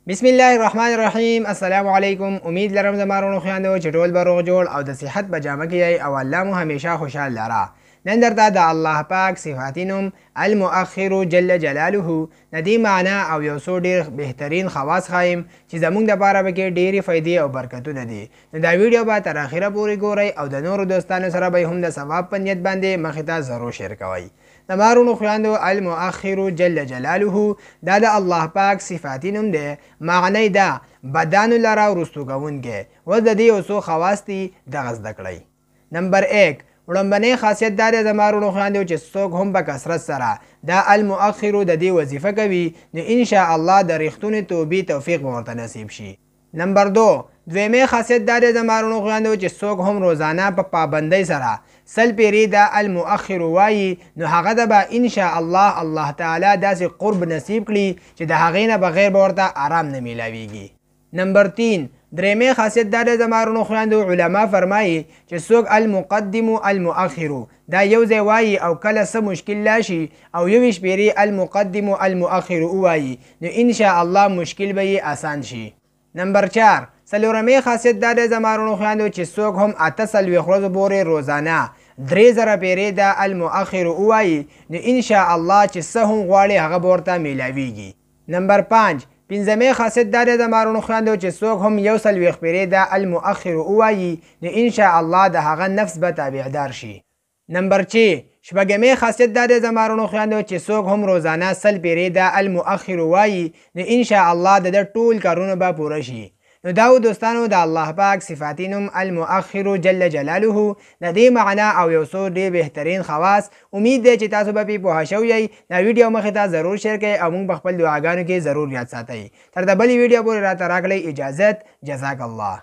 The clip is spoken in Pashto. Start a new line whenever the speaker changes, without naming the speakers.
بسم الله الرحمن الرحیم. السلام علیکم. امید لرم زمارونو خویندو چې ټول به روغ جوړ او د صحت په جامه کې یئ او الله مو همیشه خوشحال لره. نن درته د الله پاک صفاتي نوم المؤخر جل جلاله د دې معنا او یو څو ډېر بهترین خواص ښایم چې زموږ دپاره پکې ډېرې فایدې او برکتونه دي. نو دا ویډیو به تر اخره پورې ګورئ او د نورو دوستانو سره به هم د ثواب په نیت باندې مخې ته ضرور شیر کوئ. د مارونو خویندو المؤخر جل جلاله دا د الله پاک صفاتي نوم دی. معنی دا بدانو لره وروستو کوونکی. اوس د دې یو څو خواص دي دغه زده کړئ. نمبر 1 وړاندنی خاصیت دا دی د مارونو خویندو چې څوک هم په کثرت سره دا المؤخر د دې وظیفه کوي نو انشاء الله د ریښتونې توبې توفیق به ورته نصیب شي. نمبر 2 دویمه خاصیت دا دی د مارونو خویندو چې څوک هم روزانه په پابندۍ سره سل پیری دا المؤخر وایي نو هغه د به انشاء الله تعالی داسې قرب نصیب کړي چې د هغې نه بغیر به ورته آرام نه میلاویږي. نمبر 3 درېمې خاصیت دا دی د مارونو خویندو علما فرمایي چې څوک المقدم المؤخر دا یو ځای وایي او کله څه مشکل لاشي او یویشت پیری المقدم المؤخر ووایي نو انشاء الله مشکل به یې آسان شي. نمبر 4 څلورمې خاصیت دا دی د مارونو خویندو چې څوک هم 48 ورځو پورې روزانه 3000 پیرې د المؤخر ووایي نو انشاء الله چې څه هم غواړي هغه به ورته میلاویږي. نمبر 5 پنځمې خاصیت دا دی د مارونو خویندو چې څوک هم 140 پیرې د المؤخر ووایي نو انشاء الله د هغه نفس به تابعدار شي. نمبر 6 شپږمې خاصیت دا دی د مارونو خویندو چې څوک هم روزانه 100 پیرې د المؤخر ووایي نو انشاء الله د ټول کارونه به پوره شي. نو دا دوستانو د الله پاک صفاتي نوم المؤخر جل جلاله د دې معنا او یو څو ډېر بهترین خواص. امید دی چې تاسو به پې پوه شوي یئ. دا ویډیو مخې ته ضرور شیر کړئ او موږ په خپل دعاګانو کې ضرور یاد ساتئ. تر د بلې ویډیو پورې راته راکړئ اجازت. جزاک الله.